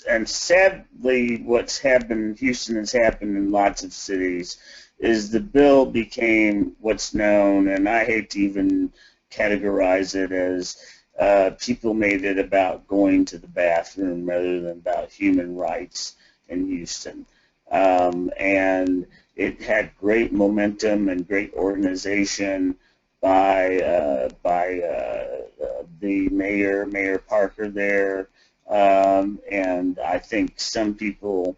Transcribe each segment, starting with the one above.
and sadly, what's happened in Houston has happened in lots of cities, is the bill became what's known, and I hate to even categorize it as people made it about going to the bathroom rather than about human rights in Houston. And it had great momentum and great organization by the mayor, Mayor Parker there, and I think some people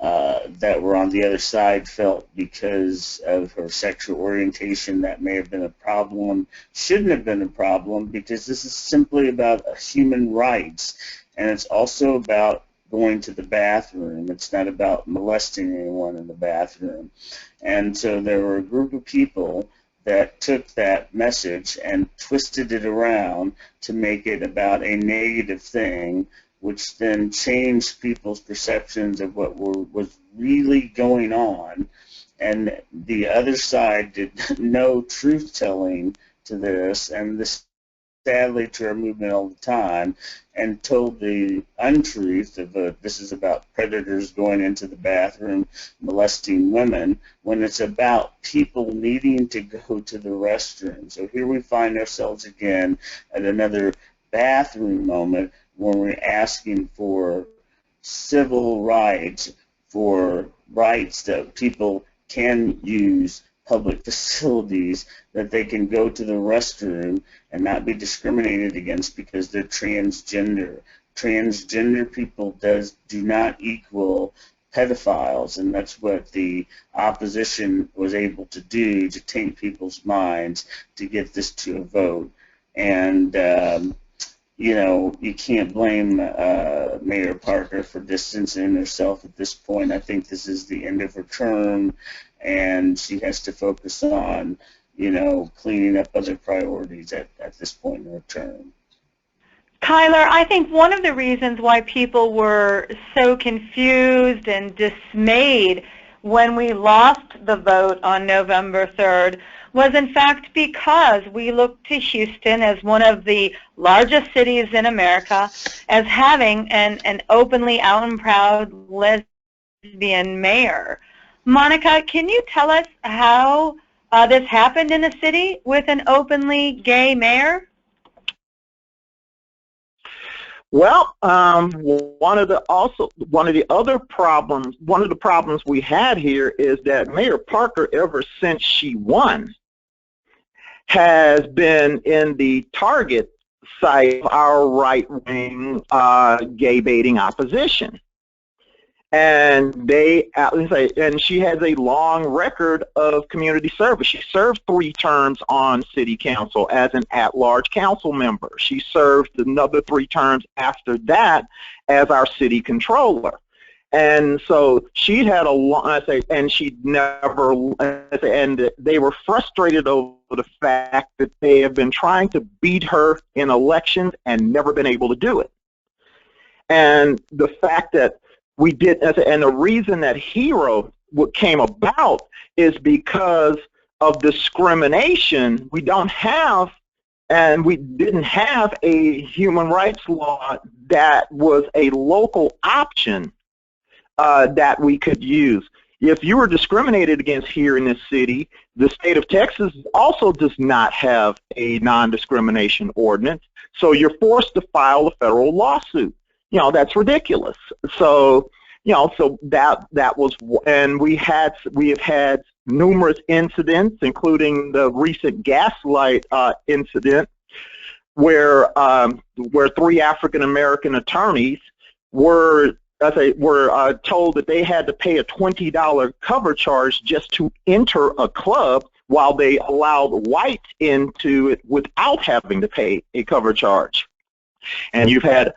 that were on the other side felt because of her sexual orientation that may have been a problem. Shouldn't have been a problem, because this is simply about human rights, and it's also about going to the bathroom. It's not about molesting anyone in the bathroom. And so there were a group of people that took that message and twisted it around to make it about a negative thing, which then changed people's perceptions of what was really going on. And the other side did no truth-telling to this, and this sadly to our movement all the time, and told the untruth of this is about predators going into the bathroom molesting women, when it's about people needing to go to the restroom. So here we find ourselves again at another bathroom moment when we're asking for civil rights, for rights that people can use public facilities, that they can go to the restroom and not be discriminated against because they're transgender. Transgender people do not equal pedophiles, and that's what the opposition was able to do, to taint people's minds to get this to a vote. And you know, you can't blame Mayor Parker for distancing herself at this point. I think this is the end of her term, and she has to focus on, you know, cleaning up other priorities at this point in her term. Tyler, I think one of the reasons why people were so confused and dismayed when we lost the vote on November 3rd was in fact because we looked to Houston as one of the largest cities in America as having an openly out and proud lesbian mayor. Monica, can you tell us how this happened in a city with an openly gay mayor? Well, one of the problems we had here is that Mayor Parker, ever since she won, has been in the target site of our right-wing gay baiting opposition. And she has a long record of community service. She served 3 terms on city council as an at-large council member. She served another 3 terms after that as our city controller. And so she had a long, and she never, and they were frustrated over the fact that they have been trying to beat her in elections and never been able to do it. And the fact that we did, and the reason that HERO came about is because of discrimination. We don't have, and we didn't have a human rights law that was a local option that we could use. If you were discriminated against here in this city, the state of Texas also does not have a non-discrimination ordinance, so you're forced to file a federal lawsuit. You know, that's ridiculous. So, you know, so that was, and we have had numerous incidents, including the recent gaslight incident, where 3 African American attorneys were told that they had to pay a $20 cover charge just to enter a club, while they allowed whites into it without having to pay a cover charge. And you've had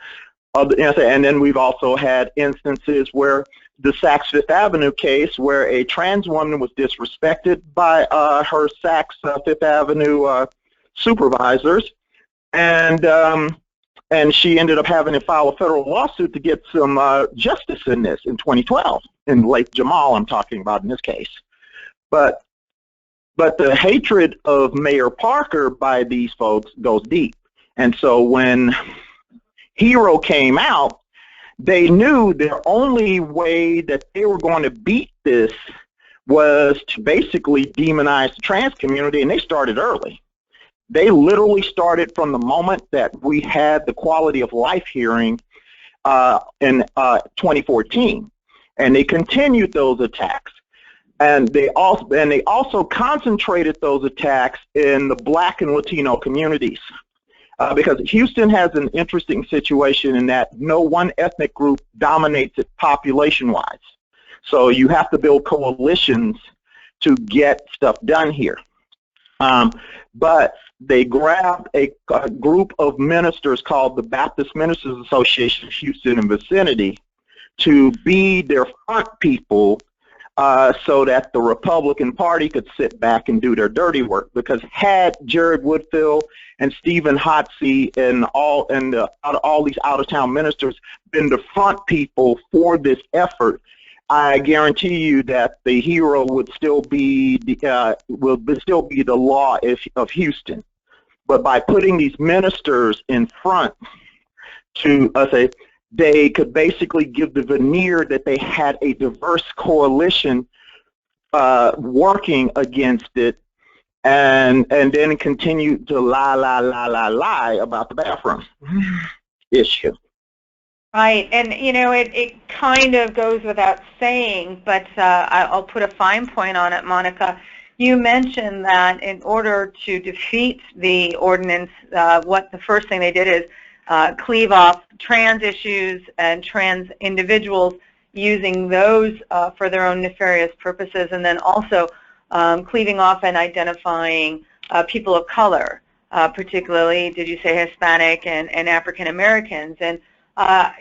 and then we've also had instances where the Saks Fifth Avenue case, where a trans woman was disrespected by her Saks Fifth Avenue supervisors, and she ended up having to file a federal lawsuit to get some justice in this in 2012, in Lake Jamal I'm talking about in this case. But the hatred of Mayor Parker by these folks goes deep. And so when HERO came out, they knew their only way that they were going to beat this was to basically demonize the trans community, and they started early. They literally started from the moment that we had the quality of life hearing in 2014, and they continued those attacks. And they also concentrated those attacks in the Black and Latino communities, because Houston has an interesting situation in that no one ethnic group dominates it population-wise. So you have to build coalitions to get stuff done here. But they grabbed a group of ministers called the Baptist Ministers Association of Houston and vicinity to be their front people, so that the Republican Party could sit back and do their dirty work. Because had Jared Woodfill and Stephen Hotsey and all these out-of-town ministers been the front people for this effort, I guarantee you that the hero would still be the law of Houston. But by putting these ministers in front to say, they could basically give the veneer that they had a diverse coalition working against it, and then continue to lie about the bathroom issue. Right, and you know, it kind of goes without saying, but I'll put a fine point on it, Monica. You mentioned that in order to defeat the ordinance, what the first thing they did is cleave off trans issues and trans individuals, using those for their own nefarious purposes, and then also cleaving off and identifying people of color, particularly, did you say Hispanic and African Americans? And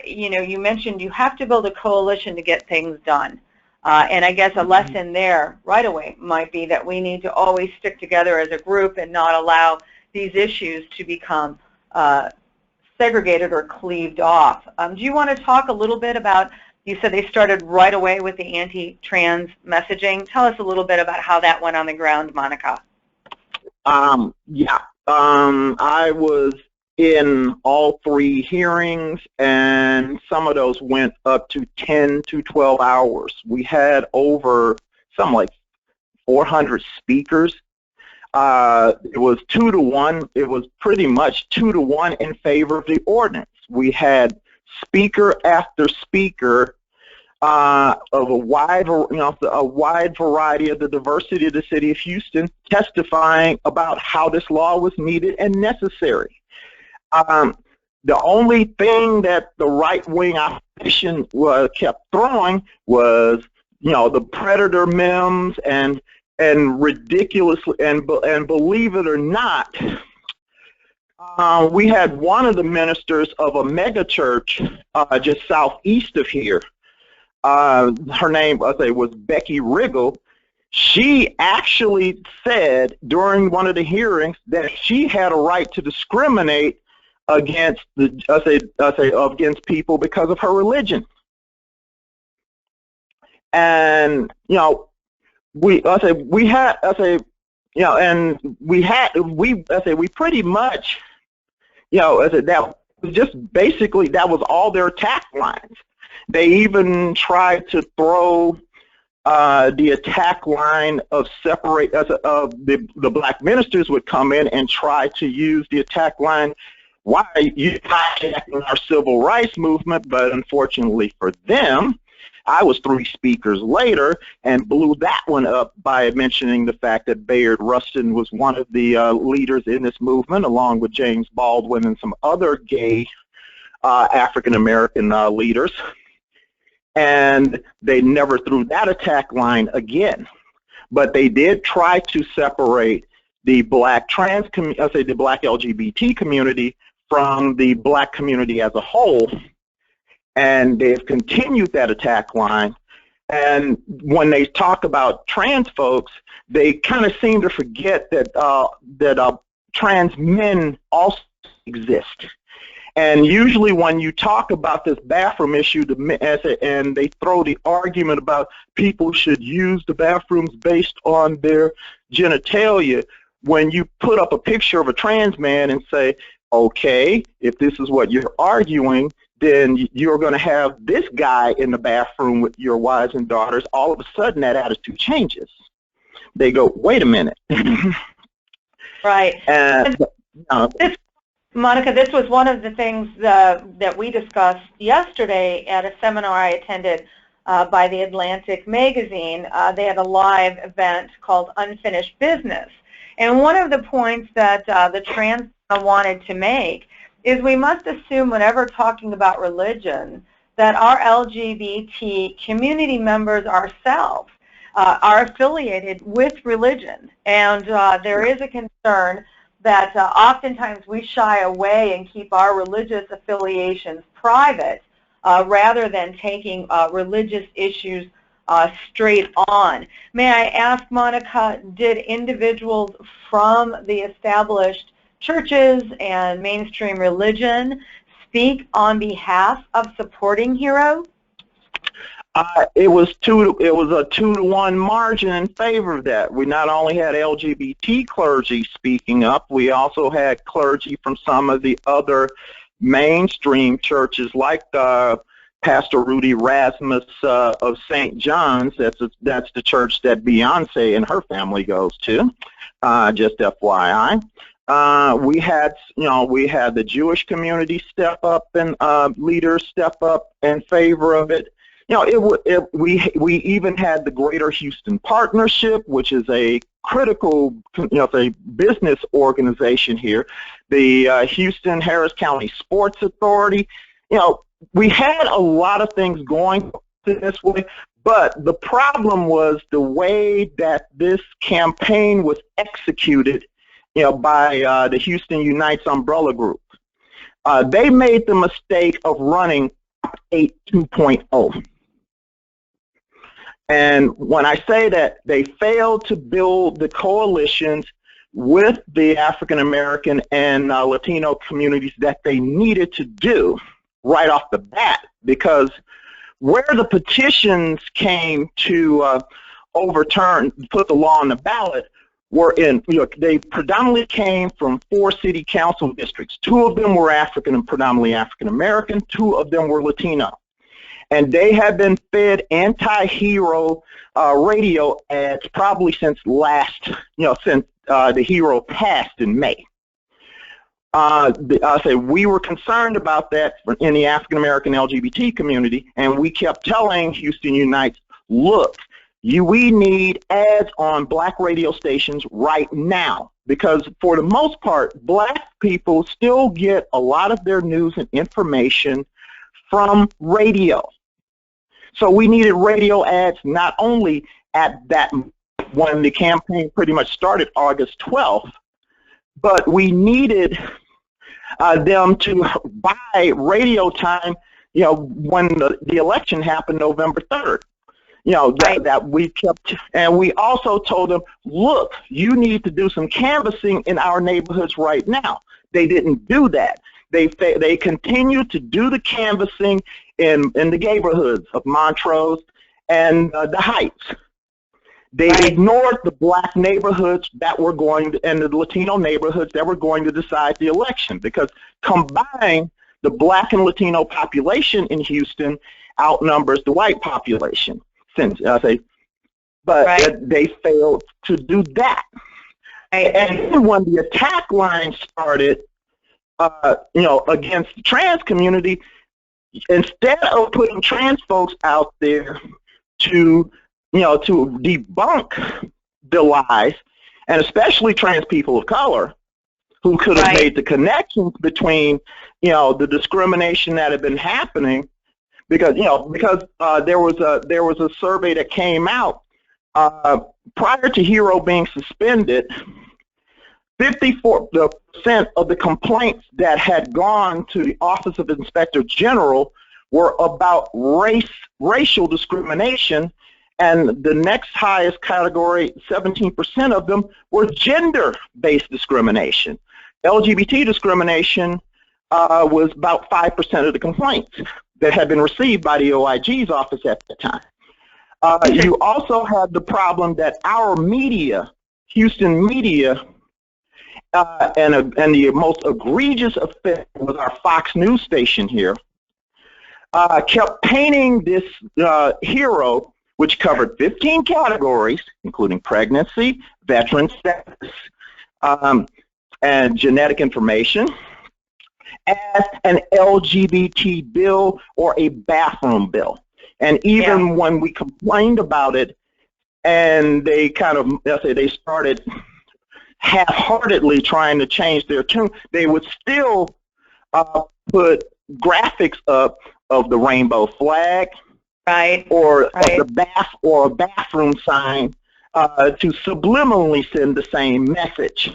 you know, you mentioned you have to build a coalition to get things done. And I guess a lesson there right away might be that we need to always stick together as a group and not allow these issues to become segregated or cleaved off. Do you want to talk a little bit about, you said they started right away with the anti-trans messaging. Tell us a little bit about how that went on the ground, Monica. Yeah, I was in all 3 hearings, and some of those went up to 10 to 12 hours. We had over something like 400 speakers. It was 2 to 1. It was pretty much 2 to 1 in favor of the ordinance. We had speaker after speaker of a wide variety of the diversity of the city of Houston, testifying about how this law was needed and necessary. The only thing that the right-wing opposition kept throwing was, you know, the predator memes and ridiculously, and believe it or not, we had one of the ministers of a mega church just southeast of here. Her name, was Becky Riggle. She actually said during one of the hearings that she had a right to discriminate against against people because of her religion. And you know, we pretty much, you know, that was just basically, that was all their attack lines. They even tried to throw the attack line of separate, the black ministers would come in and try to use the attack line, why you hijacking our civil rights movement, but unfortunately for them, I was 3 speakers later and blew that one up by mentioning the fact that Bayard Rustin was one of the leaders in this movement, along with James Baldwin and some other gay African-American leaders. And they never threw that attack line again. But they did try to separate the black the black LGBT community from the black community as a whole. And they've continued that attack line. And when they talk about trans folks, they kind of seem to forget that trans men also exist. And usually when you talk about this bathroom issue, and they throw the argument about people should use the bathrooms based on their genitalia, when you put up a picture of a trans man and say, okay, if this is what you're arguing, then you're going to have this guy in the bathroom with your wives and daughters. All of a sudden, that attitude changes. They go, wait a minute. Right. And, Monica, this was one of the things that we discussed yesterday at a seminar I attended by the Atlantic magazine. They had a live event called Unfinished Business. And one of the points that the trans wanted to make is we must assume whenever talking about religion that our LGBT community members ourselves are affiliated with religion. And there is a concern that oftentimes we shy away and keep our religious affiliations private rather than taking religious issues straight on. May I ask, Monica, did individuals from the established churches and mainstream religion speak on behalf of supporting Hero? It was a 2-to-1 margin in favor of that. We not only had LGBT clergy speaking up, we also had clergy from some of the other mainstream churches, like Pastor Rudy Rasmus of St. John's. That's the church that Beyonce and her family goes to. Just FYI. We had the Jewish community step up and leaders step up in favor of it. We even had the Greater Houston Partnership, which is a critical, a business organization here. The Houston Harris County Sports Authority. We had a lot of things going this way, but the problem was the way that this campaign was executed, by the Houston Unites umbrella group. They made the mistake of running 8 2.0. And when I say that, they failed to build the coalitions with the African American and Latino communities that they needed to do right off the bat, because where the petitions came to put the law on the ballot, they predominantly came from 4 city council districts. 2 of them were predominantly African American, 2 of them were Latino. And they have been fed anti-hero radio ads probably since since the hero passed in May. We were concerned about that in the African American LGBT community, and we kept telling Houston Unites, look, we need ads on black radio stations right now, because for the most part, black people still get a lot of their news and information from radio. So we needed radio ads not only at that when the campaign pretty much started August 12th, but we needed them to buy radio time, when the election happened November 3rd. That we kept, and we also told them, look, you need to do some canvassing in our neighborhoods right now. They didn't do that. They continued to do the canvassing in the neighborhoods of Montrose and the Heights. They ignored the black neighborhoods that were and the Latino neighborhoods that were going to decide the election, because combined, the black and Latino population in Houston outnumbers the white population. They failed to do that. And when the attack line started, against the trans community, instead of putting trans folks out there to debunk the lies, and especially trans people of color, who could have made the connections between, the discrimination that had been happening, because there was a survey that came out prior to Hero being suspended. 54% of the complaints that had gone to the Office of Inspector General were about racial discrimination, and the next highest category, 17% of them, were gender-based discrimination. LGBT discrimination was about 5% of the complaints that had been received by the OIG's office at the time. You also had the problem that our media, Houston media, and the most egregious offense was our Fox News station here, kept painting this hero, which covered 15 categories, including pregnancy, veteran status, and genetic information, as an LGBT bill or a bathroom bill. And even when we complained about it, and they kind of, they started half-heartedly trying to change their tune, they would still put graphics up of the rainbow flag, or a bathroom sign to subliminally send the same message.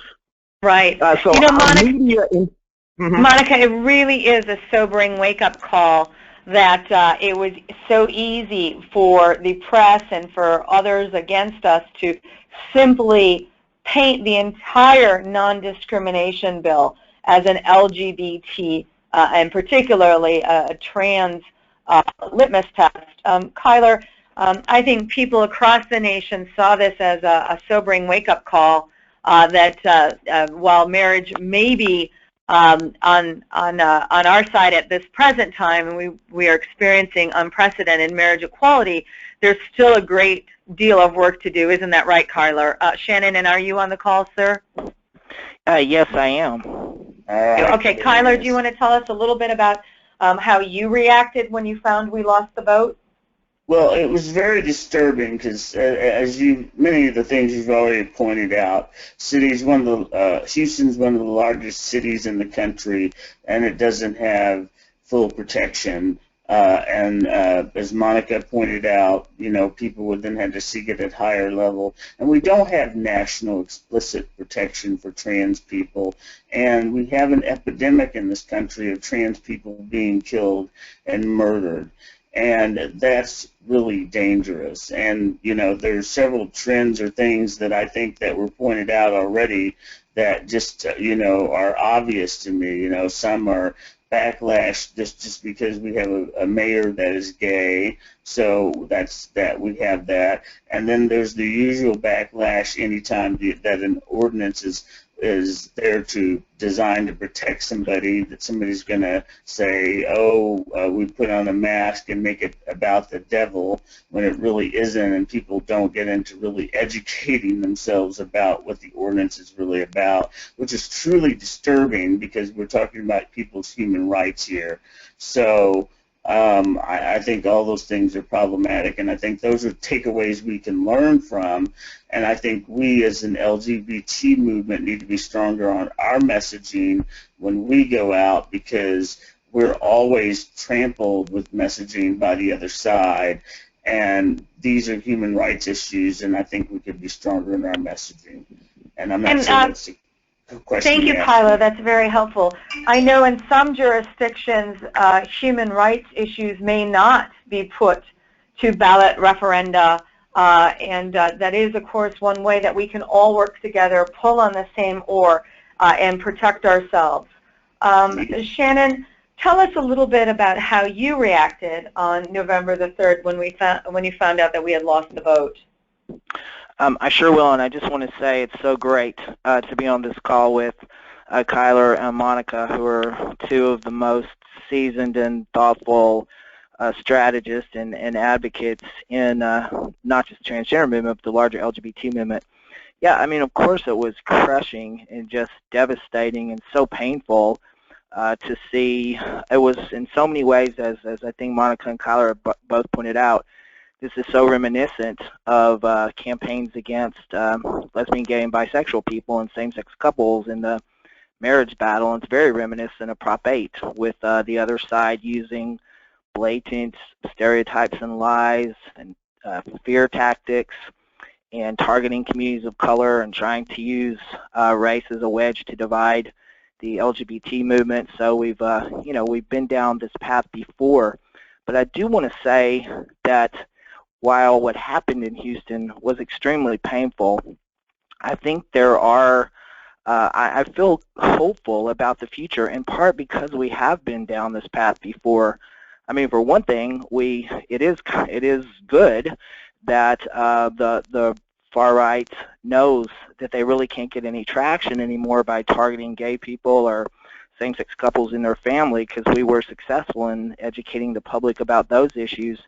Right. So you know, Monica, media Monica, it really is a sobering wake-up call that it was so easy for the press and for others against us to simply paint the entire non-discrimination bill as an LGBT and particularly a trans litmus test. Kyler, I think people across the nation saw this as a sobering wake-up call that while marriage may be on our side at this present time, and we are experiencing unprecedented marriage equality, there's still a great deal of work to do. Isn't that right, Kyler? Shannon, and are you on the call, sir? Yes, I am. Okay, Kyler, do you want to tell us a little bit about how you reacted when you found we lost the vote? Well, it was very disturbing because, many of the things you've already pointed out, Houston's one of the largest cities in the country, and it doesn't have full protection. And as Monica pointed out, people would then have to seek it at higher level. And we don't have national explicit protection for trans people. And we have an epidemic in this country of trans people being killed and murdered. And that's really dangerous. And, there's several trends or things that I think that were pointed out already that just, are obvious to me. Some are backlash just because we have a mayor that is gay, so we have that. And then there's the usual backlash anytime that an ordinance is there to designed to protect somebody, that somebody's going to say, we put on a mask and make it about the devil, when it really isn't, and people don't get into really educating themselves about what the ordinance is really about, which is truly disturbing because we're talking about people's human rights here. So I think all those things are problematic, and I think those are takeaways we can learn from, and I think we as an LGBT movement need to be stronger on our messaging when we go out, because we're always trampled with messaging by the other side, and these are human rights issues, and I think we could be stronger in our messaging. And I'm not sure that's a question. Thank you, Kyla. That's very helpful. I know in some jurisdictions, human rights issues may not be put to ballot referenda, and that is, of course, one way that we can all work together, pull on the same oar, and protect ourselves. Shannon, tell us a little bit about how you reacted on November the 3rd when you found out that we had lost the vote. I sure will, and I just want to say it's so great to be on this call with Kyler and Monica, who are two of the most seasoned and thoughtful strategists and advocates in not just the transgender movement, but the larger LGBT movement. Yeah, I mean, of course it was crushing and just devastating and so painful to see. It was in so many ways, as I think Monica and Kyler both pointed out, this is so reminiscent of campaigns against lesbian, gay, and bisexual people and same-sex couples in the marriage battle. And it's very reminiscent of Prop 8, with the other side using blatant stereotypes and lies and fear tactics and targeting communities of color and trying to use race as a wedge to divide the LGBT movement. So we've been down this path before. But I do want to say that while what happened in Houston was extremely painful, I think there are, I feel hopeful about the future, in part because we have been down this path before. I mean, for one thing, it is good that the far right knows that they really can't get any traction anymore by targeting gay people or same-sex couples in their family because we were successful in educating the public about those issues.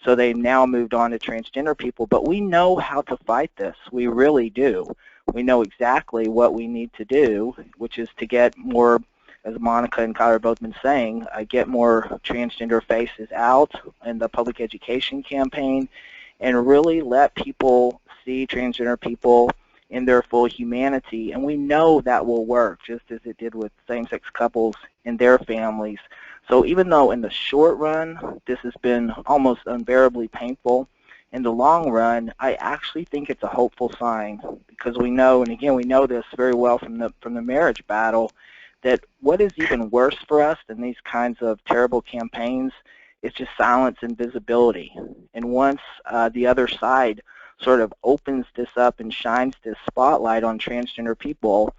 So they now moved on to transgender people. But we know how to fight this. We really do. We know exactly what we need to do, which is to get more, as Monica and Kyler both been saying, get more transgender faces out in the public education campaign and really let people see transgender people in their full humanity. And we know that will work, just as it did with same-sex couples and their families. So even though in the short run this has been almost unbearably painful, in the long run I actually think it's a hopeful sign, because we know, and again we know this very well from the marriage battle, that what is even worse for us than these kinds of terrible campaigns is just silence and visibility. And once the other side sort of opens this up and shines this spotlight on transgender people,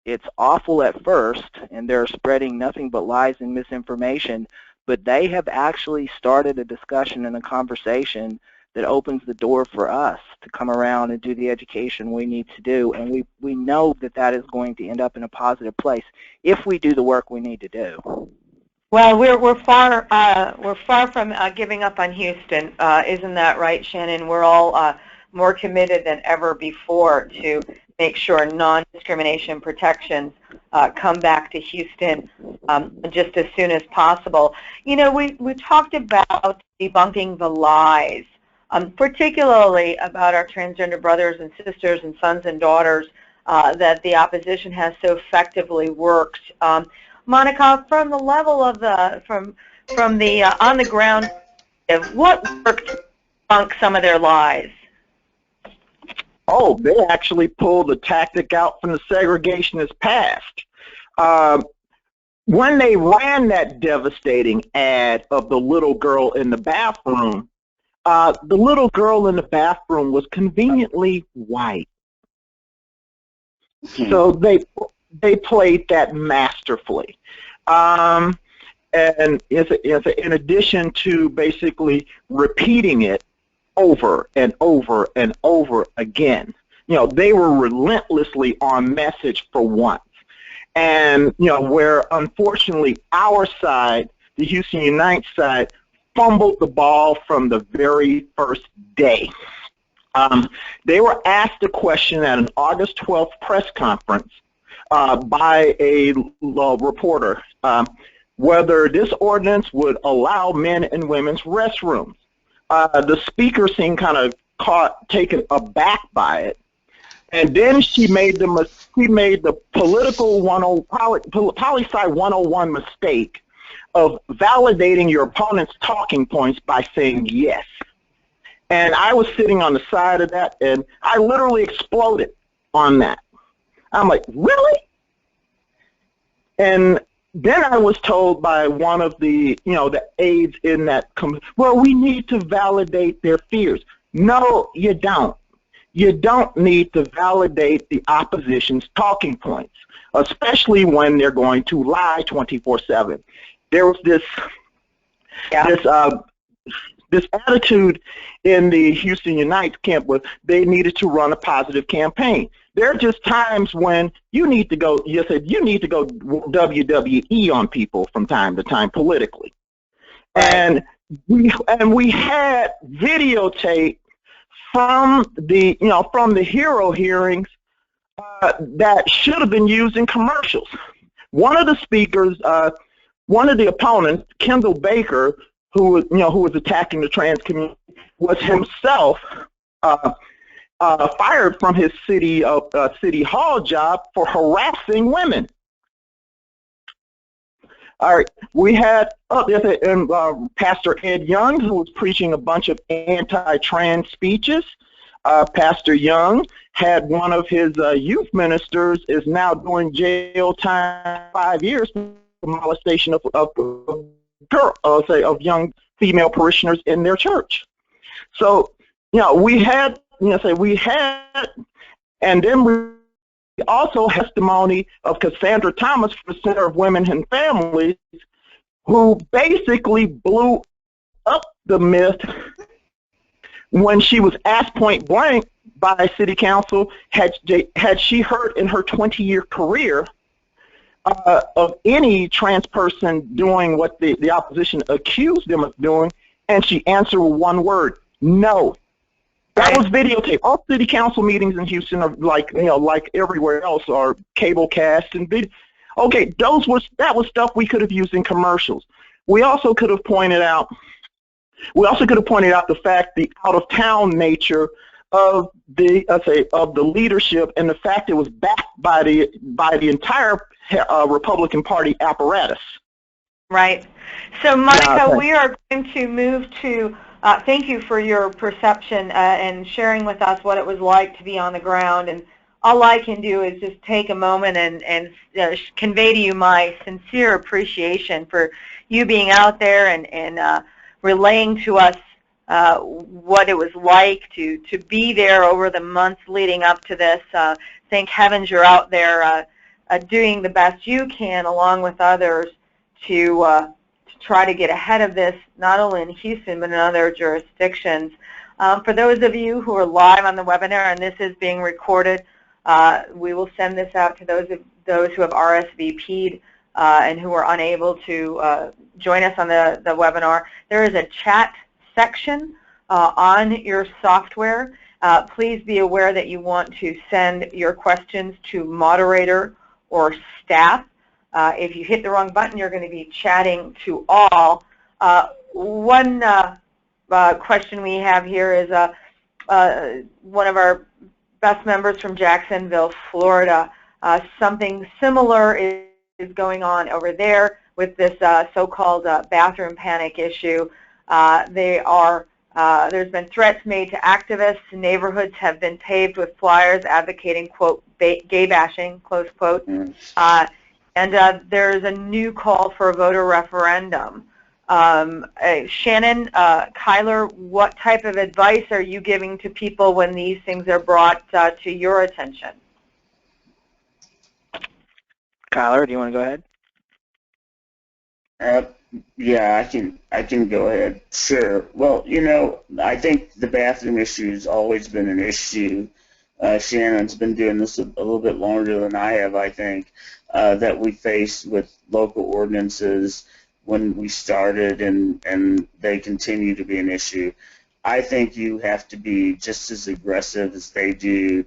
it's awful at first, and they're spreading nothing but lies and misinformation, but they have actually started a discussion and a conversation that opens the door for us to come around and do the education we need to do. And we know that that is going to end up in a positive place if we do the work we need to do. Well, we're far from giving up on Houston, isn't that right, Shannon? We're all more committed than ever before to make sure non-discrimination protections come back to Houston just as soon as possible. You know, we talked about debunking the lies, particularly about our transgender brothers and sisters and sons and daughters that the opposition has so effectively worked. Monica, from the level of from the on the ground, what worked to debunk some of their lies? Oh, they actually pulled the tactic out from the segregationist past. When they ran that devastating ad of the little girl in the bathroom, the little girl in the bathroom was conveniently white. So they played that masterfully. And in addition to basically repeating it over and over and over again, you know, they were relentlessly on message for once. And, you know, where unfortunately our side, the Houston Unite side, fumbled the ball from the very first day. They were asked a question at an August 12th press conference by a reporter whether this ordinance would allow men and women's restrooms. The speaker seemed kind of taken aback by it, and then she made the poli-sci 101 mistake of validating your opponent's talking points by saying yes. And I was sitting on the side of that, and I literally exploded on that. I'm like, really? And then I was told by one of the, you know, the aides in that, well, we need to validate their fears. No, you don't. You don't need to validate the opposition's talking points, especially when they're going to lie 24/7. There was this attitude in the Houston Unite camp was they needed to run a positive campaign. There are just times when you need to go, you said you need to go WWE on people from time to time politically. And we had videotape from the, you know, from the HERO hearings that should have been used in commercials. One of the speakers, one of the opponents, Kendall Baker, who was attacking the trans community, was himself fired from his city hall job for harassing women. All right, we had Pastor Ed Young, who was preaching a bunch of anti-trans speeches. Pastor Young had one of his youth ministers is now doing jail time 5 years for molestation of young female parishioners in their church. So, you know, we had, and then we also had testimony of Cassandra Thomas from the Center of Women and Families, who basically blew up the myth when she was asked point blank by City Council, had she heard in her 20-year career of any trans person doing what the opposition accused them of doing, and she answered with one word: no. That was videotaped. All city council meetings in Houston are like, like everywhere else, are cable cast and video. Okay, that was stuff we could have used in commercials. We also could have pointed out the fact, the out-of-town nature of the leadership, and the fact it was backed by the entire Republican Party apparatus. Right. So, Monica, we are going to move to. Thank you for your perception and sharing with us what it was like to be on the ground. And all I can do is just take a moment and convey to you my sincere appreciation for you being out there and relaying to us what it was like to be there over the months leading up to this. Thank heavens you're out there doing the best you can along with others to try to get ahead of this, not only in Houston but in other jurisdictions. For those of you who are live on the webinar, and this is being recorded, we will send this out to those who have RSVP'd and who are unable to join us on the webinar. There is a chat section on your software. Please be aware that you want to send your questions to moderator or staff. If you hit the wrong button, you're going to be chatting to all. One question we have here is one of our best members from Jacksonville, Florida. Something similar is going on over there with this so-called bathroom panic issue. There's been threats made to activists. Neighborhoods have been paved with flyers advocating, quote, gay bashing, close quote. And there's a new call for a voter referendum. Shannon, Kyler, what type of advice are you giving to people when these things are brought to your attention? Kyler, do you want to go ahead? Yeah, I can go ahead. Sure. Well, I think the bathroom issue has always been an issue. Shannon's been doing this a little bit longer than I have, I think, that we face with local ordinances when we started, and they continue to be an issue. I think you have to be just as aggressive as they do,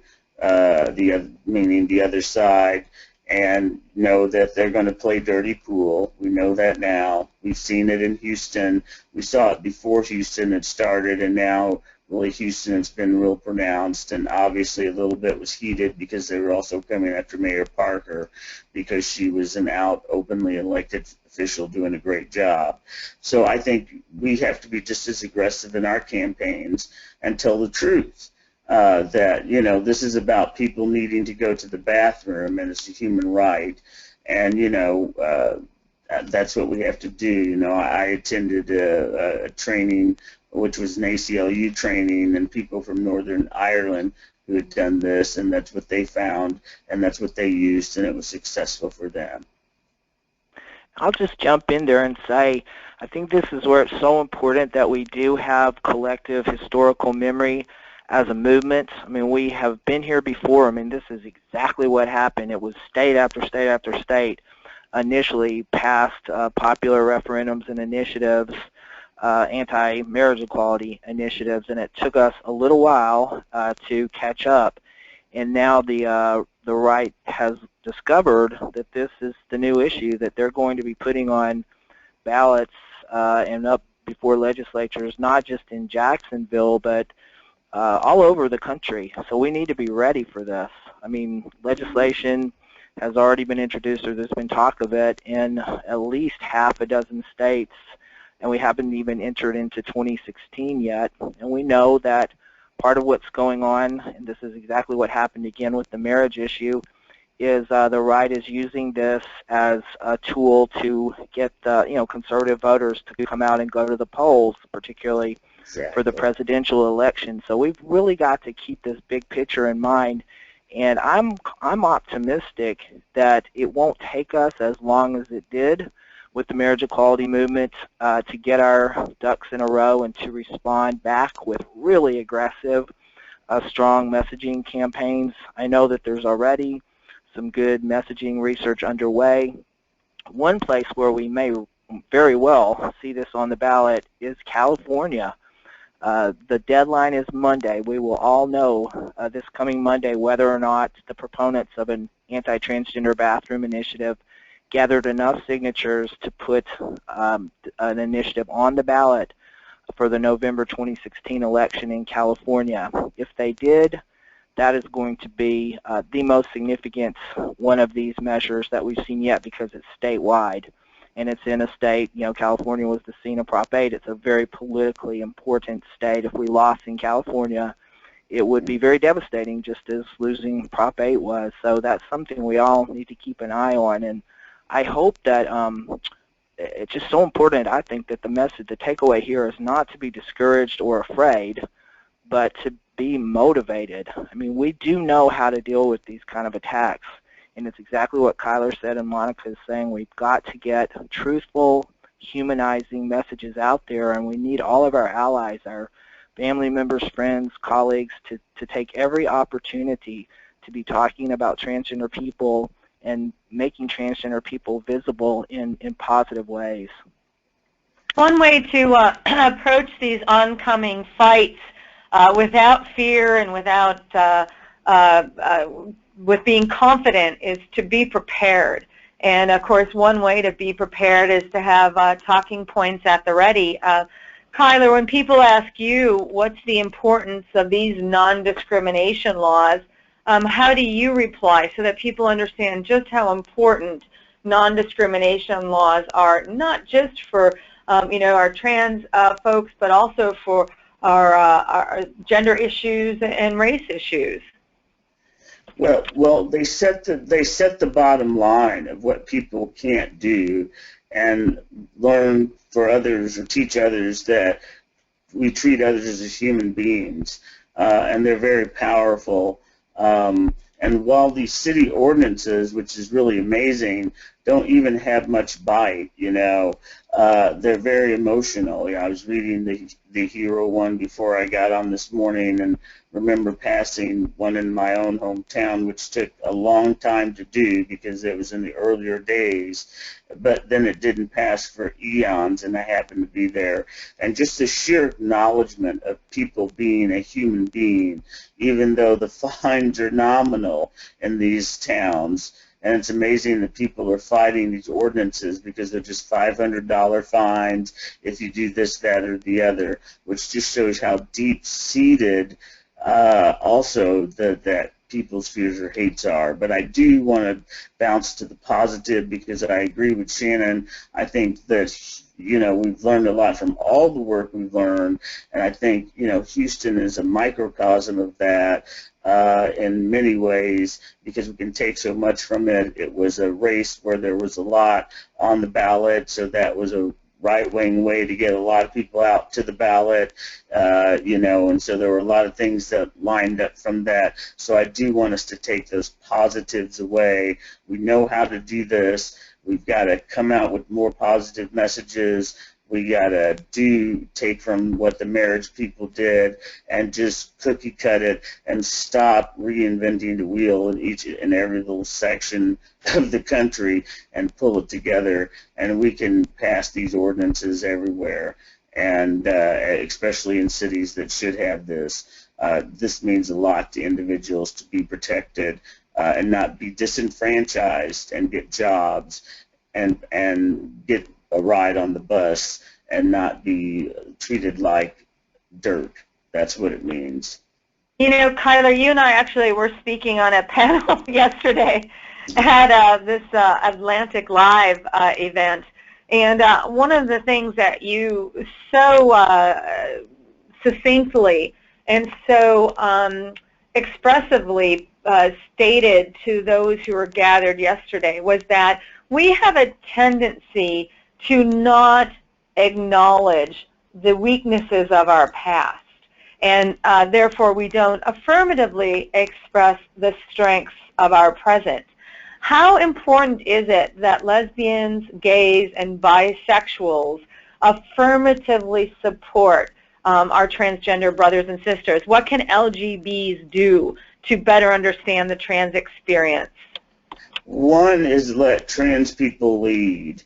meaning the other side, and know that they're going to play dirty pool. We know that now. We've seen it in Houston. We saw it before Houston had started, and now really Houston has been real pronounced, and obviously a little bit was heated because they were also coming after Mayor Parker because she was an out, openly elected official doing a great job. So I think we have to be just as aggressive in our campaigns and tell the truth. That, this is about people needing to go to the bathroom, and it's a human right, and, that's what we have to do. I attended a training, which was an ACLU training, and people from Northern Ireland who had done this, and that's what they found, and that's what they used, and it was successful for them. I'll just jump in there and say, I think this is where it's so important that we do have collective historical memory as a movement. I mean, we have been here before. I mean, this is exactly what happened. It was state after state after state initially passed popular referendums and initiatives, anti-marriage equality initiatives, and it took us a little while to catch up. And now the right has discovered that this is the new issue that they're going to be putting on ballots and up before legislatures, not just in Jacksonville, but all over the country. So we need to be ready for this. I mean, legislation has already been introduced, or there's been talk of it, in at least half a dozen states, and we haven't even entered into 2016 yet. And we know that part of what's going on, and this is exactly what happened again with the marriage issue, is the right is using this as a tool to get conservative voters to come out and go to the polls, particularly for the presidential election. So we've really got to keep this big picture in mind, and I'm optimistic that it won't take us as long as it did with the marriage equality movement to get our ducks in a row and to respond back with really aggressive, strong messaging campaigns. I know that there's already some good messaging research underway. One place where we may very well see this on the ballot is California. The deadline is Monday. We will all know this coming Monday whether or not the proponents of an anti-transgender bathroom initiative gathered enough signatures to put an initiative on the ballot for the November 2016 election in California. If they did, that is going to be the most significant one of these measures that we've seen yet, because it's statewide. And it's in a state, you know, California was the scene of Prop 8. It's a very politically important state. If we lost in California, it would be very devastating, just as losing Prop 8 was. So that's something we all need to keep an eye on. And I hope that it's just so important, I think, that the message, the takeaway here is not to be discouraged or afraid, but to be motivated. I mean, we do know how to deal with these kind of attacks. And it's exactly what Kyler said and Monica is saying. We've got to get truthful, humanizing messages out there, and we need all of our allies, our family members, friends, colleagues, to take every opportunity to be talking about transgender people and making transgender people visible in positive ways. One way to approach these oncoming fights without fear and without with being confident is to be prepared. And of course, one way to be prepared is to have talking points at the ready. Kyler, when people ask you what's the importance of these non-discrimination laws, how do you reply so that people understand just how important non-discrimination laws are, not just for you know, our trans folks, but also for our gender issues and race issues? Well, they set the bottom line of what people can't do, and learn for others or teach others that we treat others as human beings, and they're very powerful. And while these city ordinances, which is really amazing, don't even have much bite, you know, they're very emotional. You know, I was reading the hero one before I got on this morning, and remember passing one in my own hometown, which took a long time to do because it was in the earlier days, but then it didn't pass for eons, and I happened to be there. And just the sheer acknowledgement of people being a human being, even though the fines are nominal in these towns. And it's amazing that people are fighting these ordinances because they're just $500 fines if you do this, that, or the other, which just shows how deep-seated also that people's fears or hates are. But I do want to bounce to the positive, because I agree with Shannon. I think that, you know, we've learned a lot from all the work we've learned, and I think, you know, Houston is a microcosm of that in many ways, because we can take so much from it. It was a race where there was a lot on the ballot, so that was a right-wing way to get a lot of people out to the ballot, you know, and so there were a lot of things that lined up from that. So I do want us to take those positives away. We know how to do this. We've got to come out with more positive messages. We got to take from what the marriage people did and just cookie cut it and stop reinventing the wheel in each and every little section of the country and pull it together. And we can pass these ordinances everywhere, and especially in cities that should have this. This means a lot to individuals to be protected and not be disenfranchised and get jobs and get a ride on the bus and not be treated like dirt. That's what it means. You know, Kyler, you and I actually were speaking on a panel yesterday at this Atlantic Live event, and one of the things that you so succinctly and so expressively stated to those who were gathered yesterday was that we have a tendency to not acknowledge the weaknesses of our past, and therefore we don't affirmatively express the strengths of our present. How important is it that lesbians, gays, and bisexuals affirmatively support our transgender brothers and sisters? What can LGBs do to better understand the trans experience? One is let trans people lead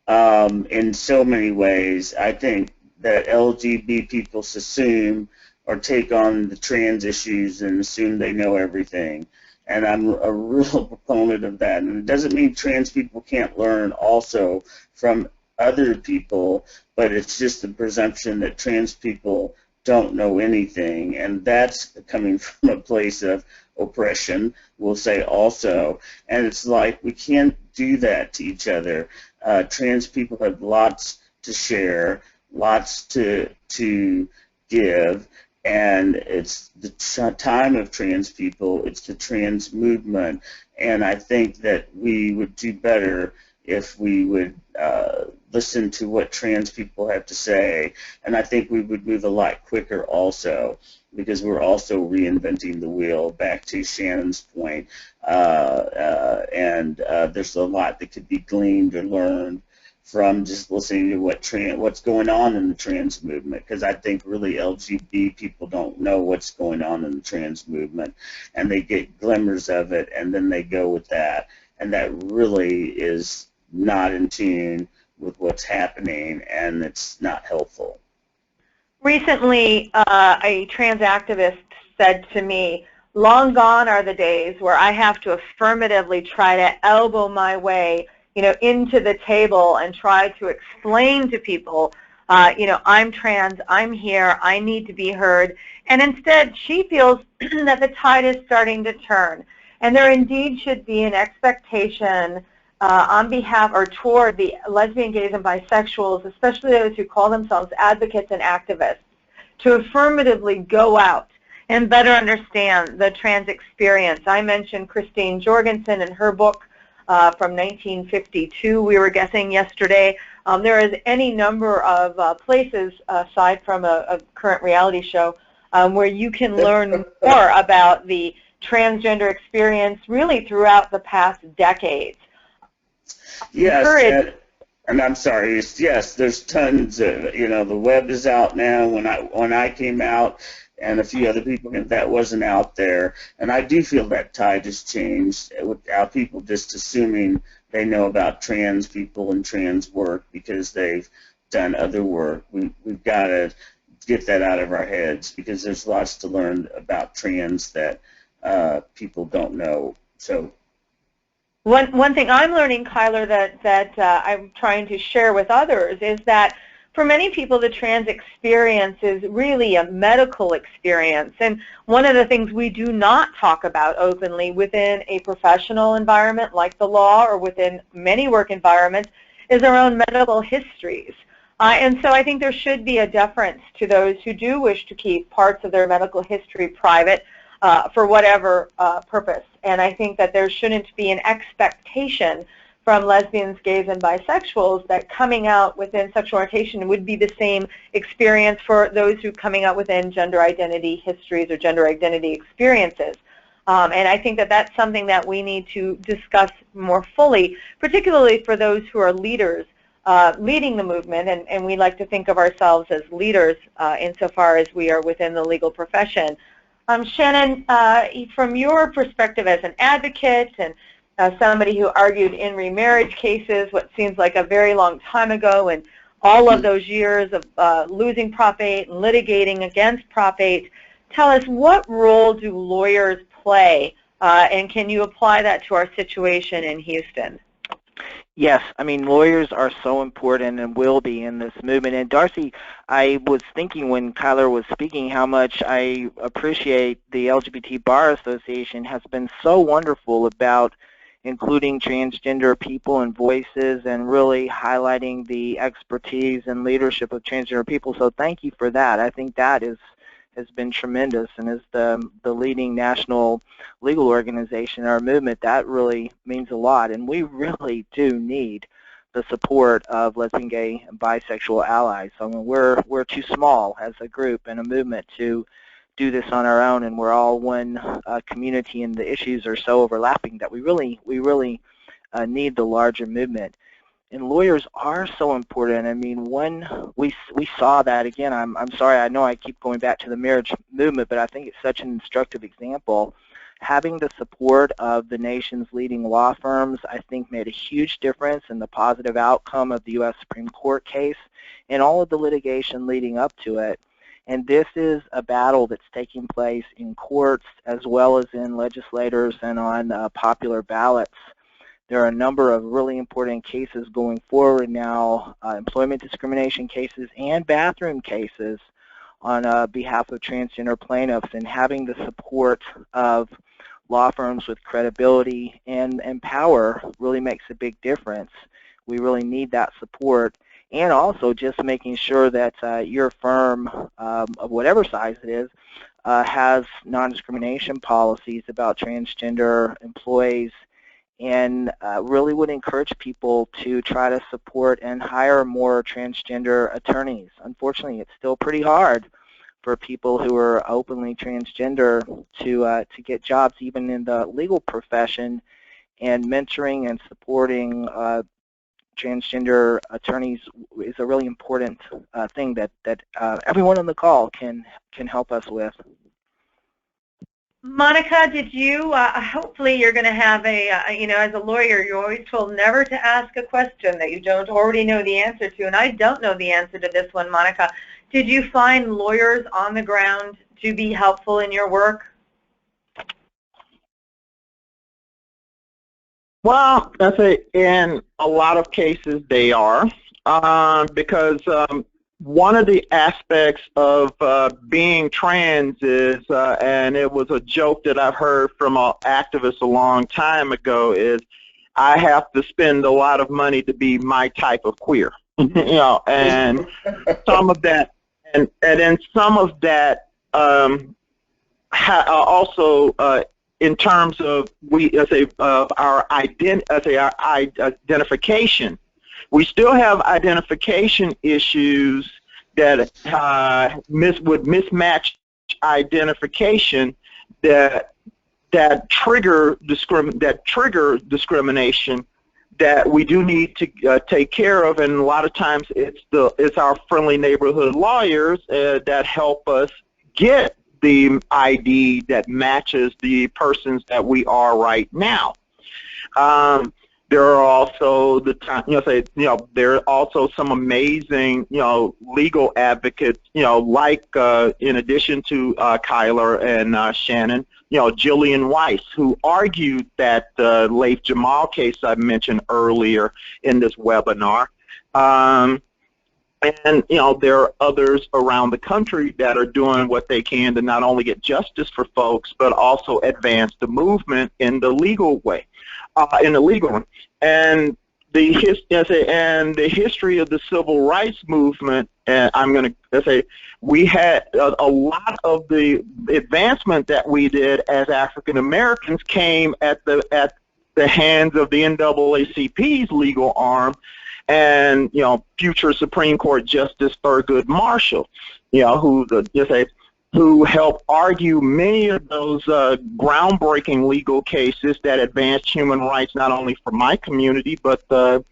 in so many ways. I think that LGBT people assume or take on the trans issues and assume they know everything. And I'm a real proponent of that. And it doesn't mean trans people can't learn also from other people, but it's just the presumption that trans people don't know anything. And that's coming from a place of oppression, we'll say also. And it's like we can't do that to each other. Trans people have lots to share, lots to give, and it's the time of trans people, it's the trans movement, and I think that we would do better if we would listen to what trans people have to say, and I think we would move a lot quicker also, because we're also reinventing the wheel, back to Shannon's point, and there's a lot that could be gleaned or learned from just listening to what's going on in the trans movement, because I think really LGBT people don't know what's going on in the trans movement, and they get glimmers of it, and then they go with that, and that really is not in tune with what's happening, and it's not helpful. Recently, a trans activist said to me, long gone are the days where I have to affirmatively try to elbow my way into the table and try to explain to people, I'm trans, I'm here, I need to be heard. And instead, she feels that the tide is starting to turn. And there indeed should be an expectation on behalf or toward the lesbian, gays, and bisexuals, especially those who call themselves advocates and activists, to affirmatively go out and better understand the trans experience. I mentioned Christine Jorgensen and her book, from 1952, we were guessing yesterday. There is any number of places, aside from a current reality show, where you can learn more about the transgender experience really throughout the past decades. Yes, and I'm sorry, yes, there's tons of, the web is out now. When I came out, and a few other people, that wasn't out there. And I do feel that tide has changed without people just assuming they know about trans people and trans work because they've done other work. We've got to get that out of our heads, because there's lots to learn about trans that people don't know. So one thing I'm learning, Kyler, that I'm trying to share with others is that for many people, the trans experience is really a medical experience. And one of the things we do not talk about openly within a professional environment like the law or within many work environments is our own medical histories. And so I think there should be a deference to those who do wish to keep parts of their medical history private for whatever purpose. And I think that there shouldn't be an expectation from lesbians, gays, and bisexuals that coming out within sexual orientation would be the same experience for those who coming out within gender identity histories or gender identity experiences. And I think that that's something that we need to discuss more fully, particularly for those who are leaders leading the movement, and we like to think of ourselves as leaders insofar as we are within the legal profession. Shannon, from your perspective as an advocate and somebody who argued in remarriage cases what seems like a very long time ago, and all of those years of losing Prop 8 and litigating against Prop 8, tell us, what role do lawyers play, and can you apply that to our situation in Houston? Yes, I mean, lawyers are so important and will be in this movement. And Darcy, I was thinking when Kyler was speaking how much I appreciate the LGBT Bar Association has been so wonderful about including transgender people and voices and really highlighting the expertise and leadership of transgender people. So thank you for that. I think that has been tremendous, and as the leading national legal organization in our movement, that really means a lot. And we really do need the support of lesbian, gay, and bisexual allies. So I mean, we're too small as a group and a movement to do this on our own, and we're all one community, and the issues are so overlapping that we really need the larger movement. And lawyers are so important. I mean, when we saw that, again, I'm sorry, I know I keep going back to the marriage movement, but I think it's such an instructive example having the support of the nation's leading law firms, I think, made a huge difference in the positive outcome of the U.S. Supreme Court case and all of the litigation leading up to it. And this is a battle that's taking place in courts as well as in legislators and on popular ballots. There are a number of really important cases going forward now, employment discrimination cases and bathroom cases on behalf of transgender plaintiffs, and having the support of law firms with credibility and power really makes a big difference. We really need that support, and also just making sure that your firm, of whatever size it is, has non-discrimination policies about transgender employees, and really would encourage people to try to support and hire more transgender attorneys. Unfortunately, it's still pretty hard for people who are openly transgender to get jobs even in the legal profession, and mentoring and supporting transgender attorneys is a really important thing that everyone on the call can help us with. Monica, did you, hopefully you're going to have a, you know, as a lawyer, you're always told never to ask a question that you don't already know the answer to, and I don't know the answer to this one, Monica. Did you find lawyers on the ground to be helpful in your work? Well, I say in a lot of cases they are, because one of the aspects of being trans is, and it was a joke that I've heard from an activist a long time ago, is I have to spend a lot of money to be my type of queer. You know, and some of that, and then some of that also in terms of our identification. We still have identification issues that would mismatch identification that trigger discrimination that we do need to take care of, and a lot of times it's our friendly neighborhood lawyers that help us get the ID that matches the persons that we are right now. There are also there are also some amazing, legal advocates, like in addition to Kyler and Shannon, Jillian Weiss, who argued that Laith Jamal case I mentioned earlier in this webinar. And there are others around the country that are doing what they can to not only get justice for folks, but also advance the movement in the legal way, in the legal one. And the history of the civil rights movement, and I'm going to say, we had a lot of the advancement that we did as African Americans came at the hands of the NAACP's legal arm, and future Supreme Court Justice Thurgood Marshall, who helped argue many of those groundbreaking legal cases that advanced human rights not only for my community but the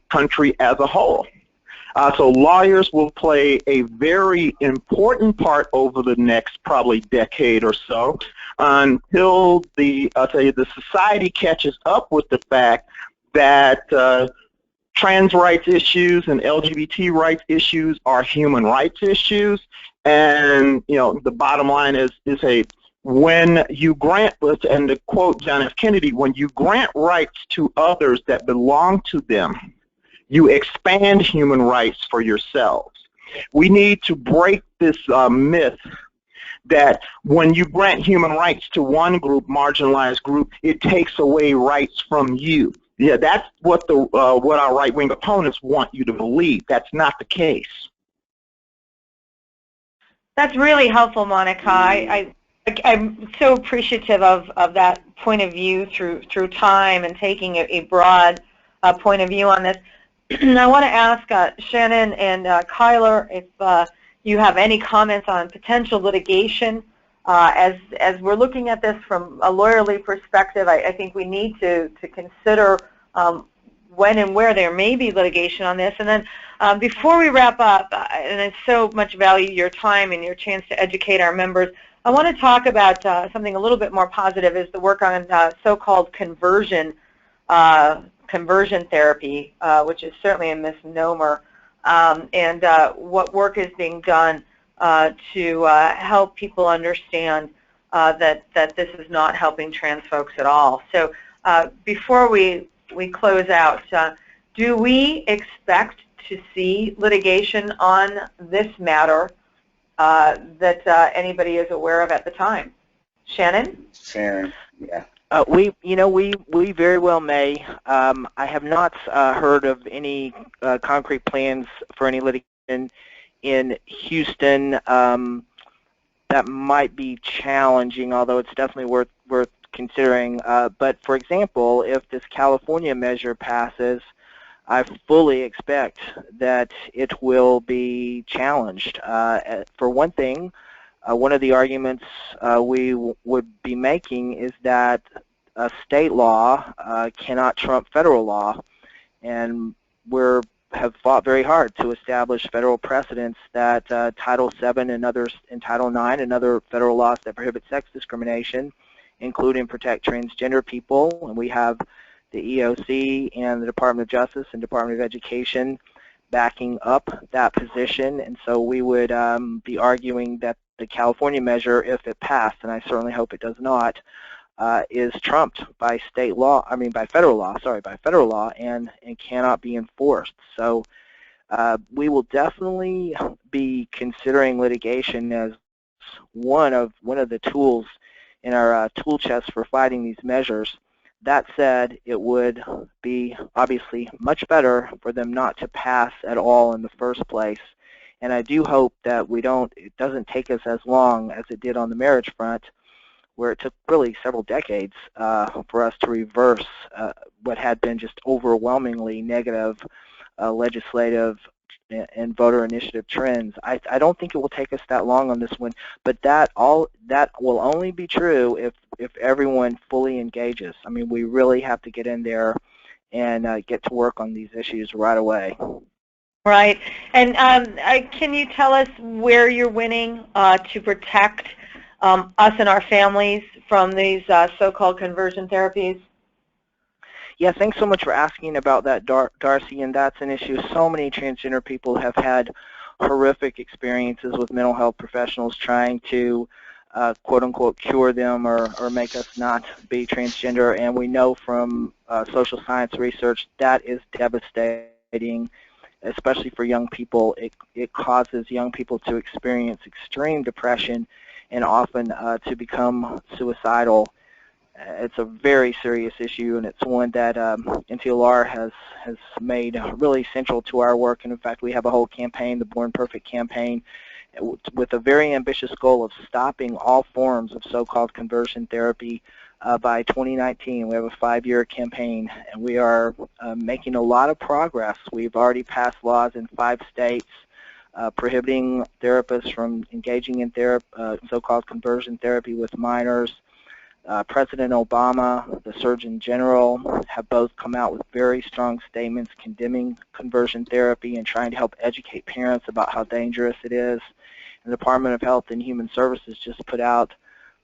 country as a whole. So lawyers will play a very important part over the next probably decade or so until the society catches up with the fact that trans rights issues and LGBT rights issues are human rights issues. And the bottom line is when you grant, and to quote John F. Kennedy, when you grant rights to others that belong to them, you expand human rights for yourselves. We need to break this myth that when you grant human rights to one group, marginalized group, it takes away rights from you. Yeah, that's what what our right-wing opponents want you to believe. That's not the case. That's really helpful, Monica. I'm so appreciative of that point of view through time and taking a broad point of view on this. I want to ask Shannon and Kyler if you have any comments on potential litigation. As we're looking at this from a lawyerly perspective, I think we need to consider when and where there may be litigation on this. And then before we wrap up, and I so much value your time and your chance to educate our members, I want to talk about something a little bit more positive, is the work on so-called conversion therapy, which is certainly a misnomer, and what work is being done to help people understand that this is not helping trans folks at all. So before we close out, do we expect to see litigation on this matter that anybody is aware of at the time? Shannon? Sharon, yeah. We very well may. I have not heard of any concrete plans for any litigation in Houston. That might be challenging, although it's definitely worth considering. But for example, if this California measure passes, I fully expect that it will be challenged. For one thing, one of the arguments we would be making is that state law cannot trump federal law, and we have fought very hard to establish federal precedents that Title VII and others, and Title IX and other federal laws that prohibit sex discrimination, include and protect transgender people, and we have the EOC and the Department of Justice and Department of Education backing up that position, and so we would be arguing that the California measure, if it passed, and I certainly hope it does not, is trumped by federal law, and cannot be enforced. So we will definitely be considering litigation as one of the tools in our tool chest for fighting these measures. That said, it would be obviously much better for them not to pass at all in the first place. And I do hope that it doesn't take us as long as it did on the marriage front, where it took really several decades for us to reverse what had been just overwhelmingly negative legislative and voter initiative trends. I don't think it will take us that long on this one, but that will only be true if everyone fully engages. I mean, we really have to get in there and get to work on these issues right away. Right. And can you tell us where you're winning to protect us and our families from these so-called conversion therapies? Yeah, thanks so much for asking about that, Darcy, and that's an issue. So many transgender people have had horrific experiences with mental health professionals trying to quote-unquote cure them or make us not be transgender, and we know from social science research that is devastating, especially for young people. It causes young people to experience extreme depression and often to become suicidal. It's a very serious issue, and it's one that NTLR has made really central to our work. And in fact, we have a whole campaign, the Born Perfect campaign, with a very ambitious goal of stopping all forms of so-called conversion therapy by 2019. We have a 5-year campaign, and we are making a lot of progress. We've already passed laws in 5 states prohibiting therapists from engaging in so-called conversion therapy with minors. President Obama, the Surgeon General, have both come out with very strong statements condemning conversion therapy and trying to help educate parents about how dangerous it is. And the Department of Health and Human Services just put out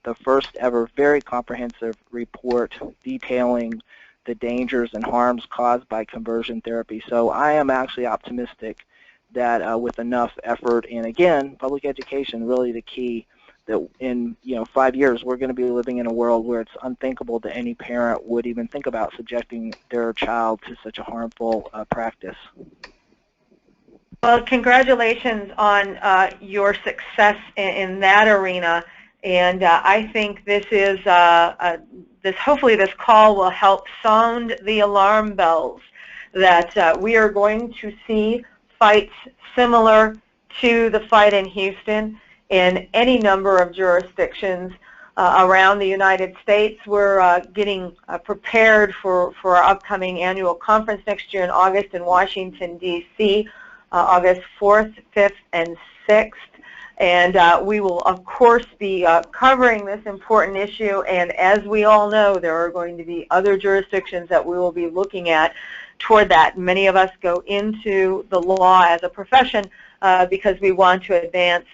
the first ever very comprehensive report detailing the dangers and harms caused by conversion therapy. So I am actually optimistic that with enough effort and, again, public education, really the key, that in 5 years we're going to be living in a world where it's unthinkable that any parent would even think about subjecting their child to such a harmful practice. Well, congratulations on your success in that arena, and I think this is hopefully this call will help sound the alarm bells that we are going to see fights similar to the fight in Houston in any number of jurisdictions around the United States. We're getting prepared for our upcoming annual conference next year in August in Washington, D.C., August 4th, 5th, and 6th. And we will, of course, be covering this important issue. And as we all know, there are going to be other jurisdictions that we will be looking at toward that. Many of us go into the law as a profession because we want to advance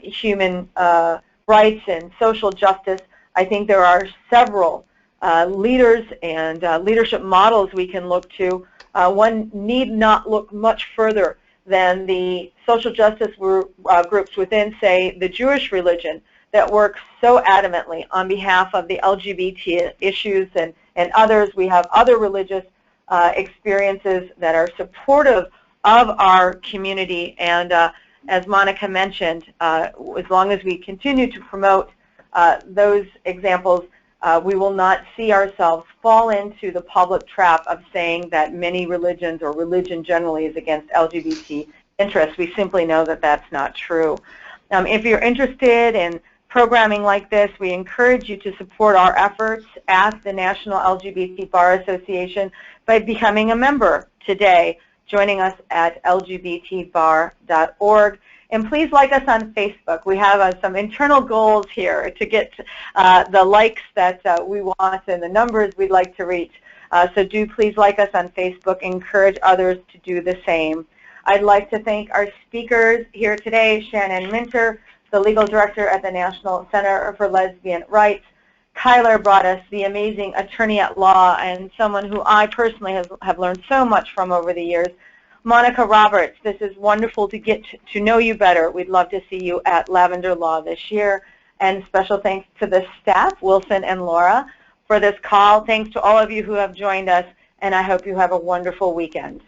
human rights and social justice, I think there are several leaders and leadership models we can look to. One need not look much further than the social justice groups within, say, the Jewish religion that work so adamantly on behalf of the LGBT issues and others. We have other religious experiences that are supportive of our community, and as Monica mentioned, as long as we continue to promote those examples, we will not see ourselves fall into the public trap of saying that many religions or religion generally is against LGBT interests. We simply know that that's not true. If you're interested in programming like this, we encourage you to support our efforts at the National LGBT Bar Association by becoming a member today, joining us at lgbtbar.org. And please like us on Facebook. We have some internal goals here to get the likes that we want and the numbers we'd like to reach. So do please like us on Facebook. Encourage others to do the same. I'd like to thank our speakers here today, Shannon Minter, the legal director at the National Center for Lesbian Rights. Kyler brought us the amazing attorney at law and someone who I personally have learned so much from over the years. Monica Roberts, this is wonderful to get to know you better. We'd love to see you at Lavender Law this year. And special thanks to the staff, Wilson and Laura, for this call. Thanks to all of you who have joined us, and I hope you have a wonderful weekend.